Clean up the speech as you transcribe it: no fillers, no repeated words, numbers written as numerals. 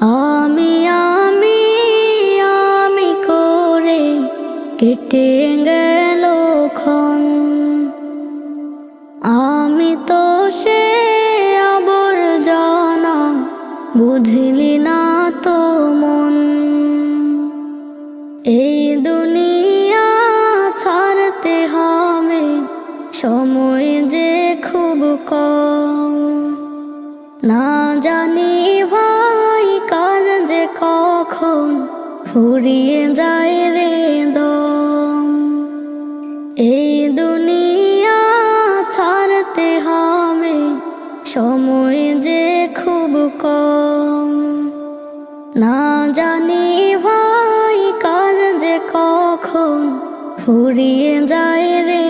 আমি আমি আমি করে কেটে গেল ক্ষণ। আমি তো সে আবর্জনা, বুঝলি না তো মন। এই দুনিয়া ছাড়তে হবে, সময় যে খুব কম। না জানি ভাই কার যে কখন ফুরিয়ে যায় রে দম। এই দুনিয়া ছাড়তে হবে, সময় যে খুব কম। না জানি ভাই কার যে কখন ফুরিয়ে যায় রে